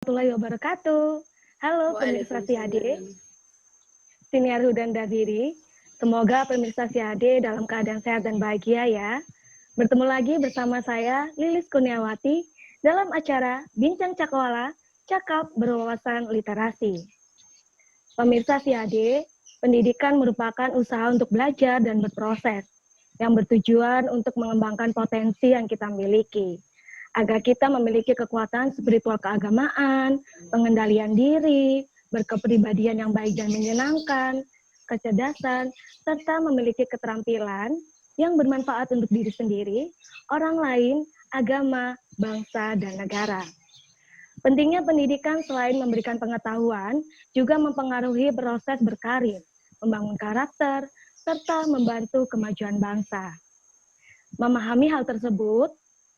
Warahmatullahi wabarakatuh. Halo pemirsa Siade, Waalaikumsalam. siniar Hudan Dardiri. Semoga pemirsa Siade dalam keadaan sehat dan bahagia ya. Bertemu lagi bersama saya, Lilis Kurniawati, dalam acara Bincang Cakrawala, Cakap Berwawasan Literasi. Pemirsa Siade, pendidikan merupakan usaha untuk belajar dan berproses, yang bertujuan untuk mengembangkan potensi yang kita miliki, agar kita memiliki kekuatan spiritual keagamaan, pengendalian diri, berkepribadian yang baik dan menyenangkan, kecerdasan, serta memiliki keterampilan yang bermanfaat untuk diri sendiri, orang lain, agama, bangsa, dan negara. Pentingnya pendidikan selain memberikan pengetahuan, juga mempengaruhi proses berkarir, membangun karakter, serta membantu kemajuan bangsa. Memahami hal tersebut,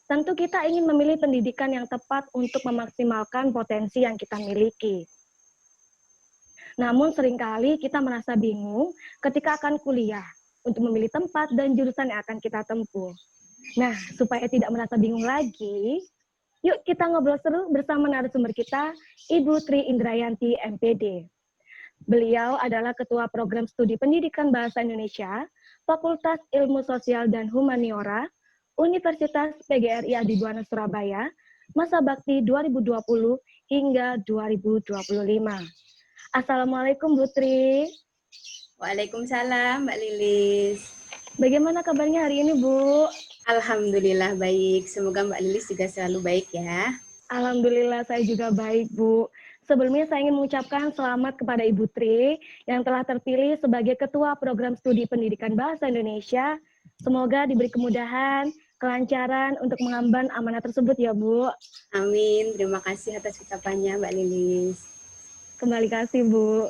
tentu kita ingin memilih pendidikan yang tepat untuk memaksimalkan potensi yang kita miliki. Namun seringkali kita merasa bingung ketika akan kuliah untuk memilih tempat dan jurusan yang akan kita tempuh. Nah, supaya tidak merasa bingung lagi, yuk kita ngobrol seru bersama narasumber kita, Ibu Tri Indrayanti, MPD. Beliau adalah Ketua Program Studi Pendidikan Bahasa Indonesia, Fakultas Ilmu Sosial dan Humaniora, Universitas PGRI Adibuana Surabaya, masa bakti 2020 hingga 2025. Assalamualaikum Bu Tri. Waalaikumsalam Mbak Lilis. Bagaimana kabarnya hari ini Bu? Alhamdulillah baik. Semoga Mbak Lilis juga selalu baik ya. Alhamdulillah saya juga baik Bu. Sebelumnya saya ingin mengucapkan selamat kepada Ibu Tri yang telah terpilih sebagai Ketua Program Studi Pendidikan Bahasa Indonesia. Semoga diberi kemudahan, kelancaran untuk mengemban amanah tersebut ya Bu. Amin. Terima kasih atas ucapannya Mbak Lilis. Kembali kasih Bu.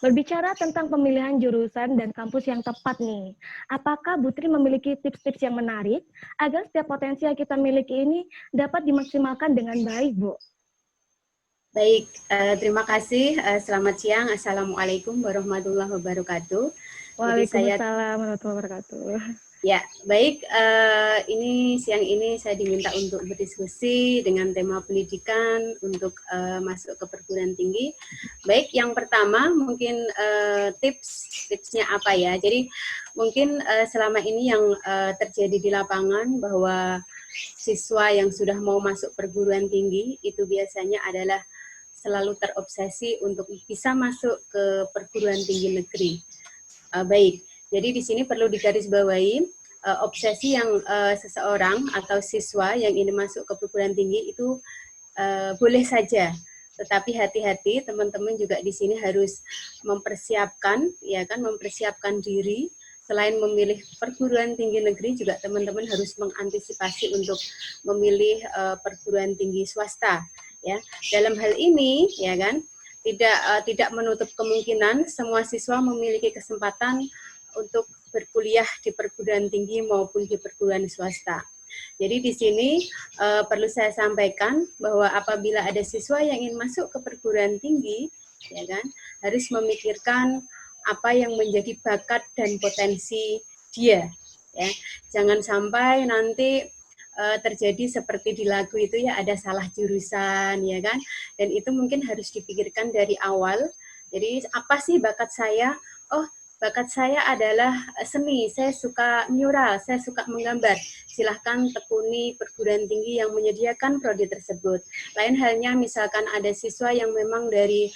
Berbicara tentang pemilihan jurusan dan kampus yang tepat nih, apakah Bu Tri memiliki tips-tips yang menarik agar setiap potensi yang kita miliki ini dapat dimaksimalkan dengan baik Bu? Baik, terima kasih. Selamat siang. Assalamualaikum warahmatullahi wabarakatuh. Waalaikumsalam warahmatullahi wabarakatuh. Ya, baik. Ini siang ini saya diminta untuk berdiskusi dengan tema pendidikan untuk masuk ke perguruan tinggi. Baik, yang pertama mungkin tipsnya apa ya? Jadi mungkin selama ini yang terjadi di lapangan bahwa siswa yang sudah mau masuk perguruan tinggi itu biasanya adalah selalu terobsesi untuk bisa masuk ke perguruan tinggi negeri. Baik. Jadi di sini perlu digarisbawahi obsesi yang seseorang atau siswa yang ingin masuk ke perguruan tinggi itu boleh saja, tetapi hati-hati teman-teman juga di sini harus mempersiapkan, ya kan, mempersiapkan diri. Selain memilih perguruan tinggi negeri, juga teman-teman harus mengantisipasi untuk memilih perguruan tinggi swasta. Ya, dalam hal ini, ya kan, tidak menutup kemungkinan semua siswa memiliki kesempatan untuk berkuliah di perguruan tinggi maupun di perguruan swasta. Jadi di sini perlu saya sampaikan bahwa apabila ada siswa yang ingin masuk ke perguruan tinggi, ya kan, harus memikirkan apa yang menjadi bakat dan potensi dia. Ya, jangan sampai nanti terjadi seperti di lagu itu ya, ada salah jurusan, ya kan, dan itu mungkin harus dipikirkan dari awal. Jadi apa sih bakat saya? Oh, bakat saya adalah seni, saya suka mural, saya suka menggambar. Silahkan tekuni perguruan tinggi yang menyediakan prodi tersebut. Lain halnya misalkan ada siswa yang memang dari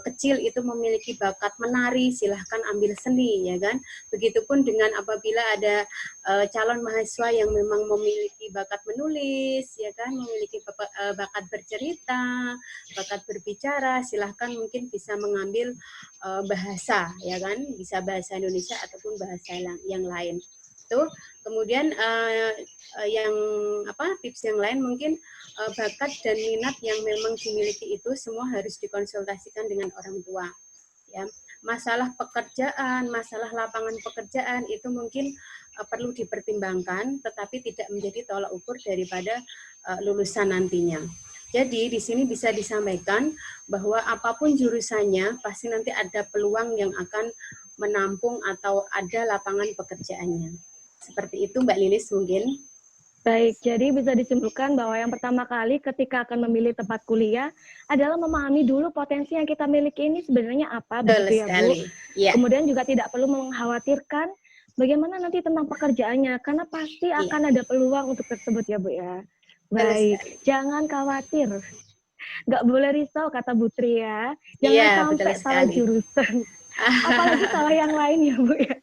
kecil itu memiliki bakat menari, silahkan ambil seni, ya kan. Begitupun dengan apabila ada calon mahasiswa yang memang memiliki bakat menulis, ya kan, memiliki bakat bercerita, bakat berbicara, silahkan mungkin bisa mengambil bahasa, ya kan, bisa bahasa Indonesia ataupun bahasa yang lain. Tuh, kemudian yang tips yang lain mungkin bakat dan minat yang memang dimiliki itu semua harus dikonsultasikan dengan orang tua. Ya, masalah pekerjaan, masalah lapangan pekerjaan itu mungkin perlu dipertimbangkan, tetapi tidak menjadi tolak ukur daripada lulusan nantinya. Jadi di sini bisa disampaikan bahwa apapun jurusannya pasti nanti ada peluang yang akan menampung atau ada lapangan pekerjaannya. Seperti itu Mbak Lilis mungkin. Baik, jadi bisa disimpulkan bahwa yang pertama kali ketika akan memilih tempat kuliah adalah memahami dulu potensi yang kita miliki ini sebenarnya apa, Betul begitu ya Bu. sekali. Ya, Kemudian juga tidak perlu mengkhawatirkan bagaimana nanti tentang pekerjaannya, karena pasti iya, akan ada peluang untuk tersebut ya Bu ya. betul Baik, sekali. jangan khawatir, nggak boleh risau kata Bu Tri ya. Jangan Iya, betul sampai salah sekali. jurusan, apalagi salah yang lain ya Bu ya.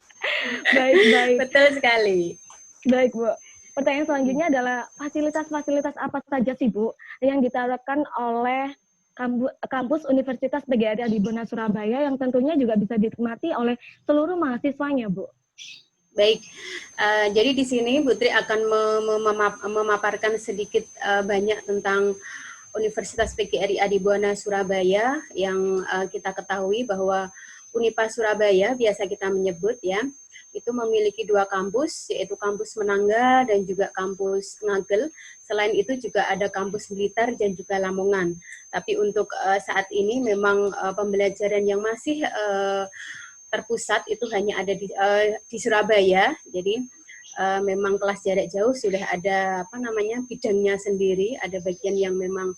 Baik, baik. Betul sekali. Baik, Bu. Pertanyaan selanjutnya adalah fasilitas-fasilitas apa saja sih, Bu, yang ditawarkan oleh kampus Universitas PGRI Adibona Surabaya yang tentunya juga bisa dinikmati oleh seluruh mahasiswanya, Bu? Baik, jadi di sini Putri akan memaparkan sedikit banyak tentang Universitas PGRI Adibona Surabaya yang kita ketahui bahwa Unipa Surabaya biasa kita menyebut ya, itu memiliki 2 kampus, yaitu kampus Menangga dan juga kampus Ngagel. Selain itu juga ada kampus Blitar dan juga Lamongan. Tapi untuk saat ini memang pembelajaran yang masih terpusat itu hanya ada di Surabaya. Jadi memang kelas jarak jauh sudah ada bidangnya sendiri, ada bagian yang memang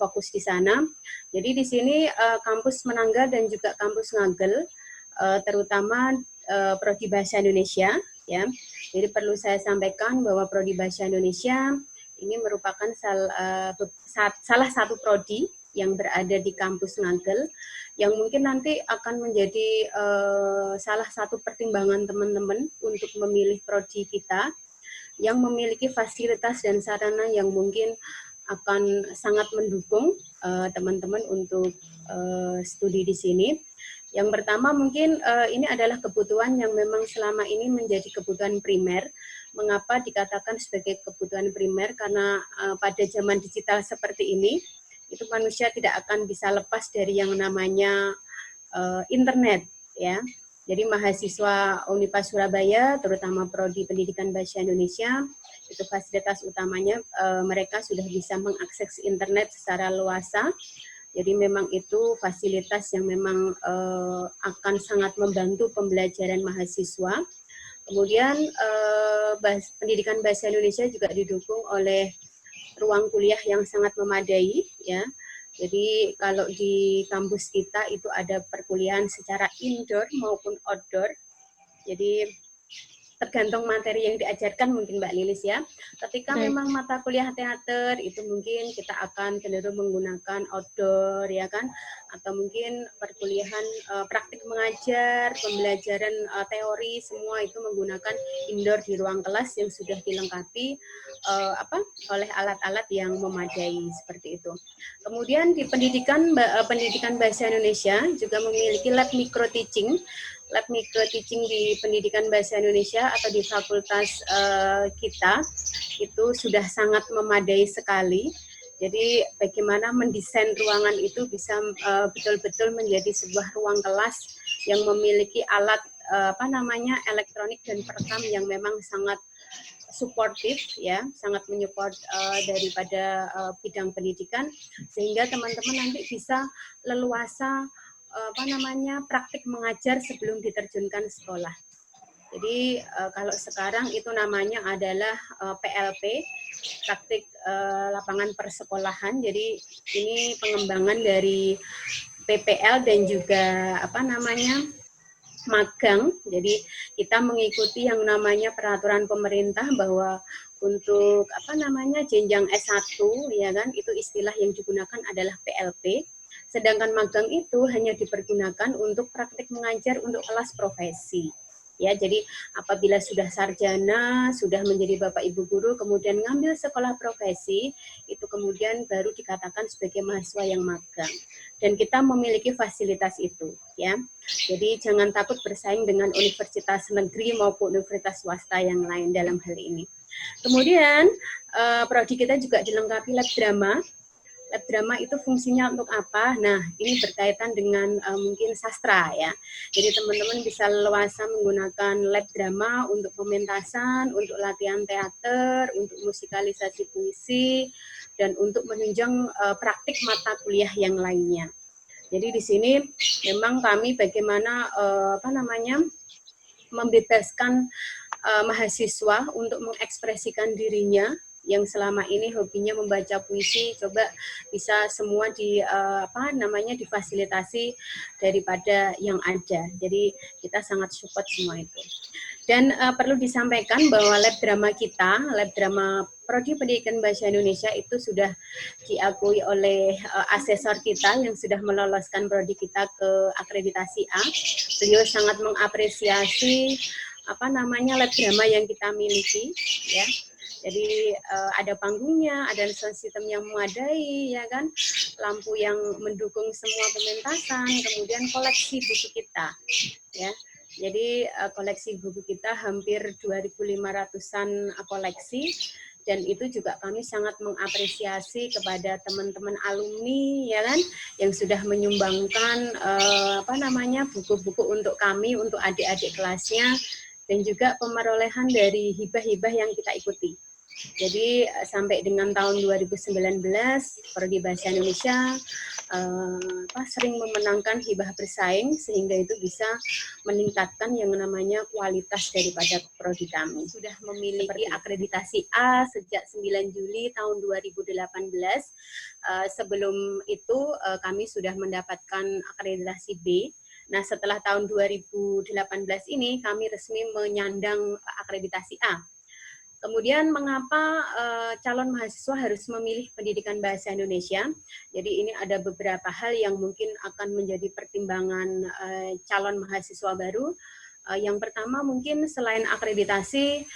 fokus di sana. Jadi di sini kampus Menangga dan juga kampus Ngagel terutama Prodi Bahasa Indonesia ya. Jadi perlu saya sampaikan bahwa Prodi Bahasa Indonesia ini merupakan salah satu prodi yang berada di kampus Ngagel yang mungkin nanti akan menjadi salah satu pertimbangan teman-teman untuk memilih prodi kita yang memiliki fasilitas dan sarana yang mungkin akan sangat mendukung teman-teman untuk studi di sini. Yang pertama mungkin ini adalah kebutuhan yang memang selama ini menjadi kebutuhan primer. Mengapa dikatakan sebagai kebutuhan primer? Karena pada zaman digital seperti ini, itu manusia tidak akan bisa lepas dari yang namanya internet, ya. Jadi mahasiswa Unipa Surabaya, terutama Prodi Pendidikan Bahasa Indonesia, itu fasilitas utamanya mereka sudah bisa mengakses internet secara luasa. Jadi memang itu fasilitas yang memang akan sangat membantu pembelajaran mahasiswa. Kemudian pendidikan bahasa Indonesia juga didukung oleh ruang kuliah yang sangat memadai, ya. Jadi kalau di kampus kita itu ada perkuliahan secara indoor maupun outdoor. Jadi tergantung materi yang diajarkan mungkin Mbak Lilis ya. Ketika memang mata kuliah teater itu mungkin kita akan cenderung menggunakan outdoor ya kan, atau mungkin perkuliahan praktik mengajar, pembelajaran teori semua itu menggunakan indoor di ruang kelas yang sudah dilengkapi oleh alat-alat yang memadai seperti itu. Kemudian di pendidikan bahasa Indonesia juga memiliki lab micro teaching. Lab micro teaching di pendidikan bahasa Indonesia atau di fakultas kita itu sudah sangat memadai sekali. Jadi bagaimana mendesain ruangan itu bisa betul-betul menjadi sebuah ruang kelas yang memiliki alat elektronik dan perekam yang memang sangat suportif ya, sangat menyupport daripada bidang pendidikan sehingga teman-teman nanti bisa leluasa praktik mengajar sebelum diterjunkan sekolah. Jadi kalau sekarang itu namanya adalah PLP, praktik lapangan persekolahan. Jadi ini pengembangan dari PPL dan juga magang. Jadi kita mengikuti yang namanya peraturan pemerintah bahwa untuk jenjang S1 ya kan, itu istilah yang digunakan adalah PLP. Sedangkan magang itu hanya dipergunakan untuk praktik mengajar untuk kelas profesi. Ya, jadi apabila sudah sarjana, sudah menjadi Bapak Ibu guru, kemudian ngambil sekolah profesi, itu kemudian baru dikatakan sebagai mahasiswa yang magang. Dan kita memiliki fasilitas itu, ya. Jadi jangan takut bersaing dengan universitas negeri maupun universitas swasta yang lain dalam hal ini. Kemudian prodi kita juga dilengkapi lab drama. Lab drama itu fungsinya untuk apa? Nah, ini berkaitan dengan mungkin sastra ya. Jadi teman-teman bisa leluasa menggunakan lab drama untuk pementasan, untuk latihan teater, untuk musikalisasi puisi, dan untuk menunjang praktik mata kuliah yang lainnya. Jadi di sini memang kami bagaimana membebaskan mahasiswa untuk mengekspresikan dirinya yang selama ini hobinya membaca puisi, coba bisa semua difasilitasi daripada yang ada. Jadi kita sangat support semua itu. Dan perlu disampaikan bahwa lab drama Prodi Pendidikan Bahasa Indonesia itu sudah diakui oleh asesor kita yang sudah meloloskan prodi kita ke akreditasi A. Beliau sangat mengapresiasi lab drama yang kita miliki, ya. Jadi ada panggungnya, ada sound system yang memadai, ya kan, lampu yang mendukung semua pementasan, kemudian koleksi buku kita, ya. Jadi koleksi buku kita hampir 2.500-an koleksi, dan itu juga kami sangat mengapresiasi kepada teman-teman alumni, ya kan, yang sudah menyumbangkan buku-buku untuk kami, untuk adik-adik kelasnya, dan juga pemerolehan dari hibah-hibah yang kita ikuti. Jadi sampai dengan tahun 2019, Prodi Bahasa Indonesia sering memenangkan hibah bersaing, sehingga itu bisa meningkatkan yang namanya kualitas daripada prodi kami. Sudah memiliki akreditasi A sejak 9 Juli tahun 2018. Sebelum itu kami sudah mendapatkan akreditasi B. Nah, setelah tahun 2018 ini kami resmi menyandang akreditasi A. Kemudian mengapa calon mahasiswa harus memilih pendidikan bahasa Indonesia? Jadi ini ada beberapa hal yang mungkin akan menjadi pertimbangan calon mahasiswa baru. Yang pertama mungkin selain akreditasi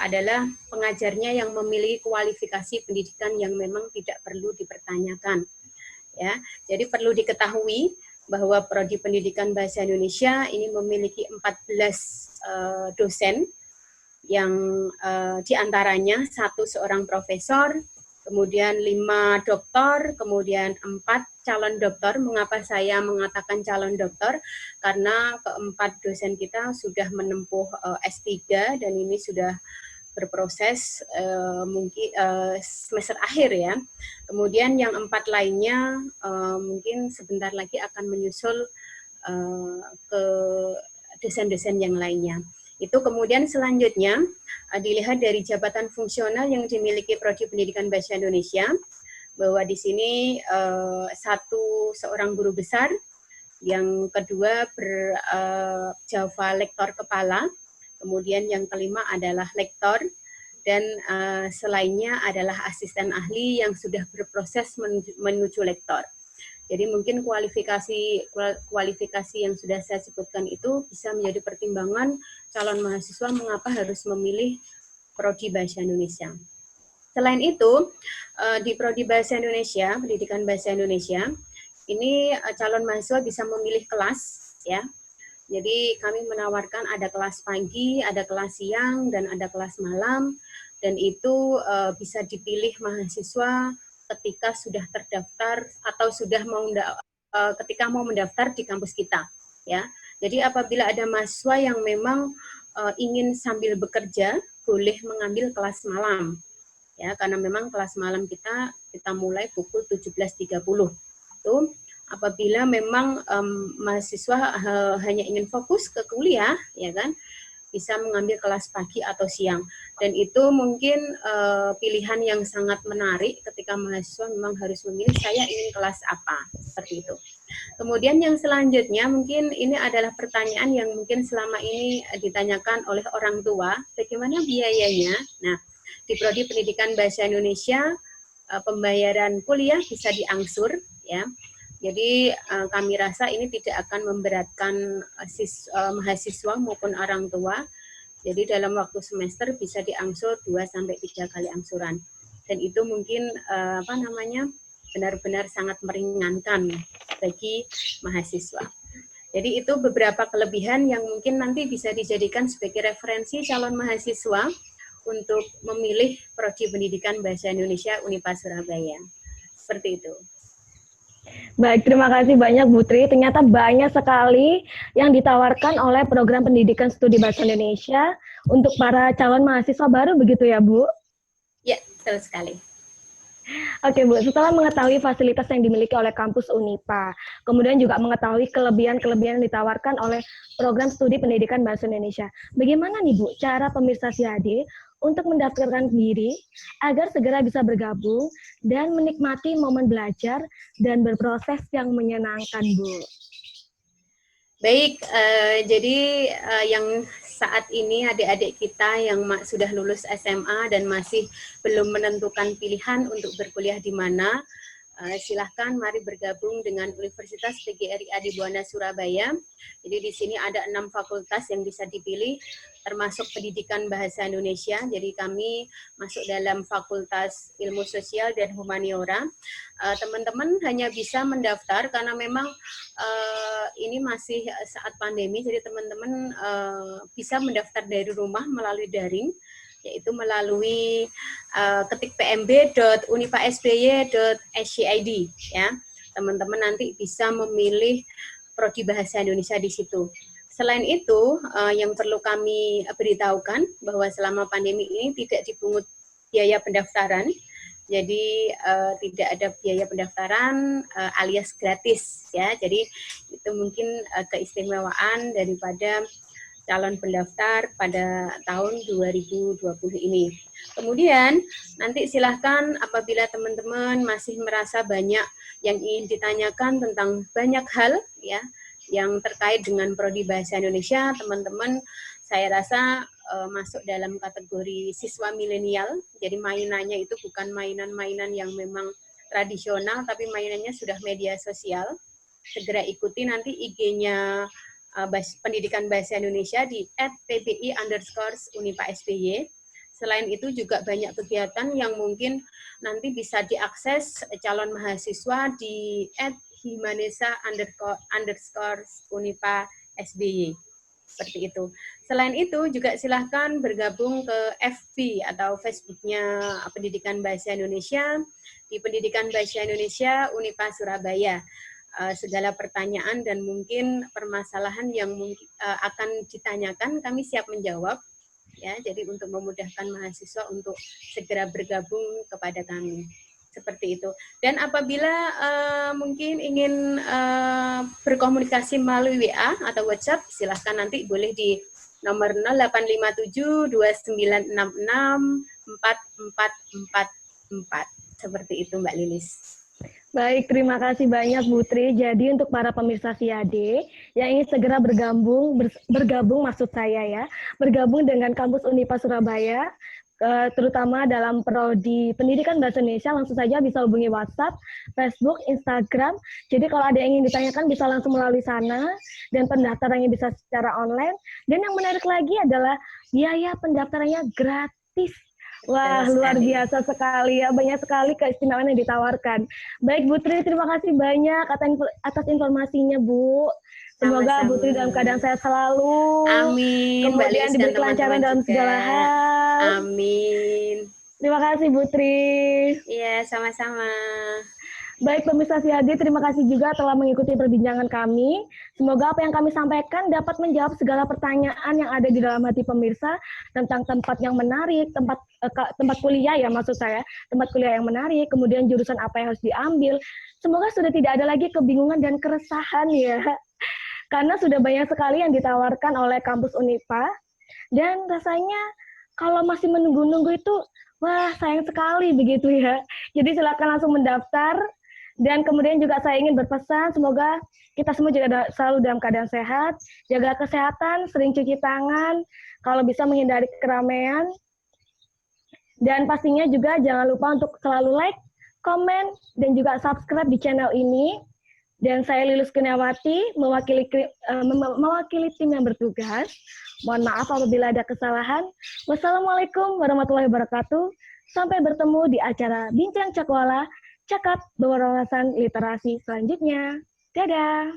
adalah pengajarnya yang memiliki kualifikasi pendidikan yang memang tidak perlu dipertanyakan. Ya, jadi perlu diketahui bahwa Prodi Pendidikan Bahasa Indonesia ini memiliki 14 dosen, yang diantaranya 1 seorang profesor, kemudian 5 doktor, kemudian 4 calon doktor. Mengapa saya mengatakan calon doktor? Karena keempat dosen kita sudah menempuh S3 dan ini sudah berproses mungkin semester akhir, ya. Kemudian yang 4 lainnya mungkin sebentar lagi akan menyusul ke dosen-dosen yang lainnya. Itu kemudian selanjutnya dilihat dari jabatan fungsional yang dimiliki Prodi Pendidikan Bahasa Indonesia, bahwa di sini 1 seorang guru besar, yang kedua Java lektor kepala, kemudian yang kelima adalah lektor, dan selainnya adalah asisten ahli yang sudah berproses menuju lektor. Jadi mungkin kualifikasi yang sudah saya sebutkan itu bisa menjadi pertimbangan calon mahasiswa mengapa harus memilih Prodi Bahasa Indonesia. Selain itu, di Prodi Bahasa Indonesia, Pendidikan Bahasa Indonesia, ini calon mahasiswa bisa memilih kelas, ya. Jadi kami menawarkan ada kelas pagi, ada kelas siang, dan ada kelas malam, dan itu bisa dipilih mahasiswa ketika sudah terdaftar atau sudah ketika mau mendaftar di kampus kita, ya. Jadi apabila ada mahasiswa yang memang ingin sambil bekerja, boleh mengambil kelas malam, ya, karena memang kelas malam kita mulai pukul 17.30. Itu apabila memang mahasiswa hanya ingin fokus ke kuliah, ya kan, bisa mengambil kelas pagi atau siang. Dan itu mungkin pilihan yang sangat menarik ketika mahasiswa memang harus memilih saya ingin kelas apa, seperti itu. Kemudian yang selanjutnya mungkin ini adalah pertanyaan yang mungkin selama ini ditanyakan oleh orang tua, bagaimana biayanya? Nah, di Prodi Pendidikan Bahasa Indonesia pembayaran kuliah bisa diangsur, ya. Jadi kami rasa ini tidak akan memberatkan mahasiswa maupun orang tua. Jadi dalam waktu semester bisa diangsur 2-3 kali angsuran. Dan itu mungkin benar-benar sangat meringankan bagi mahasiswa. Jadi itu beberapa kelebihan yang mungkin nanti bisa dijadikan sebagai referensi calon mahasiswa untuk memilih Prodi Pendidikan Bahasa Indonesia Unipar Surabaya. Seperti itu. Baik, terima kasih banyak Bu Tri. Ternyata banyak sekali yang ditawarkan oleh program pendidikan studi bahasa Indonesia untuk para calon mahasiswa baru, begitu ya Bu? Ya, betul sekali. Oke Bu, setelah mengetahui fasilitas yang dimiliki oleh kampus Unipa, kemudian juga mengetahui kelebihan-kelebihan yang ditawarkan oleh program studi pendidikan bahasa Indonesia. Bagaimana nih Bu, cara pemirsa SIAD untuk mendaftarkan diri agar segera bisa bergabung dan menikmati momen belajar dan berproses yang menyenangkan Bu? Baik, jadi yang saat ini adik-adik kita yang sudah lulus SMA dan masih belum menentukan pilihan untuk berkuliah di mana, silahkan mari bergabung dengan Universitas PGRI Adi Buwana Surabaya. Jadi di sini ada 6 fakultas yang bisa dipilih, termasuk pendidikan bahasa Indonesia. Jadi kami masuk dalam Fakultas Ilmu Sosial dan Humaniora. Teman-teman hanya bisa mendaftar karena memang ini masih saat pandemi, jadi teman-teman bisa mendaftar dari rumah melalui daring, yaitu melalui ketik pmb.unipasby.scid ya. Teman-teman nanti bisa memilih prodi bahasa Indonesia di situ. Selain itu, yang perlu kami beritahukan bahwa selama pandemi ini tidak dipungut biaya pendaftaran. Jadi tidak ada biaya pendaftaran alias gratis ya. Jadi itu mungkin keistimewaan daripada calon pendaftar pada tahun 2020 ini. Kemudian nanti silahkan apabila teman-teman masih merasa banyak yang ingin ditanyakan tentang banyak hal ya yang terkait dengan prodi bahasa Indonesia, teman-teman saya rasa masuk dalam kategori siswa milenial. Jadi mainannya itu bukan mainan-mainan yang memang tradisional, tapi mainannya sudah media sosial. Segera ikuti nanti IG-nya pendidikan bahasa Indonesia di @pbi_unipasby. Selain itu juga banyak kegiatan yang mungkin nanti bisa diakses calon mahasiswa di @himanesa_unipasby. Seperti itu. Selain itu juga silahkan bergabung ke FB atau Facebooknya Pendidikan Bahasa Indonesia di Pendidikan Bahasa Indonesia Unipa Surabaya. Segala pertanyaan dan mungkin permasalahan yang mungkin akan ditanyakan kami siap menjawab ya. Jadi untuk memudahkan mahasiswa untuk segera bergabung kepada kami. Seperti itu. Dan apabila mungkin ingin berkomunikasi melalui WA atau WhatsApp, silahkan nanti boleh di nomor 0857 2966 4444. Seperti itu Mbak Lilis. Baik, terima kasih banyak Bu Tri. Jadi untuk para pemirsa SIAD yang ingin segera bergabung maksud saya ya, bergabung dengan kampus Unipa Surabaya, terutama dalam prodi pendidikan bahasa Indonesia, langsung saja bisa hubungi WhatsApp, Facebook, Instagram. Jadi kalau ada yang ingin ditanyakan bisa langsung melalui sana, dan pendaftarannya bisa secara online. Dan yang menarik lagi adalah biaya pendaftarannya gratis. Wah, luar biasa sekali ya, banyak sekali keistimewaan yang ditawarkan. Baik Bu Tri, terima kasih banyak atas informasinya Bu. Semoga Bu Tri dalam keadaan sehat selalu. Amin. Kemudian diberi kelancaran dalam segala hal. Amin. Terima kasih Bu Tri. Iya, sama-sama. Baik pemirsa SIAD, terima kasih juga telah mengikuti perbincangan kami. Semoga apa yang kami sampaikan dapat menjawab segala pertanyaan yang ada di dalam hati pemirsa tentang tempat yang menarik, tempat kuliah ya maksud saya, tempat kuliah yang menarik, kemudian jurusan apa yang harus diambil. Semoga sudah tidak ada lagi kebingungan dan keresahan ya. Karena sudah banyak sekali yang ditawarkan oleh kampus Unipa. Dan rasanya kalau masih menunggu-nunggu itu, wah sayang sekali begitu ya. Jadi silakan langsung mendaftar. Dan kemudian juga saya ingin berpesan, semoga kita semua juga selalu dalam keadaan sehat, jaga kesehatan, sering cuci tangan, kalau bisa menghindari keramaian. Dan pastinya juga jangan lupa untuk selalu like, komen, dan juga subscribe di channel ini. Dan saya Lilis Kurniawati, mewakili tim yang bertugas. Mohon maaf apabila ada kesalahan. Wassalamualaikum warahmatullahi wabarakatuh. Sampai bertemu di acara Bincang Cakrawala, Cakap Berwawasan Literasi selanjutnya. Dadah!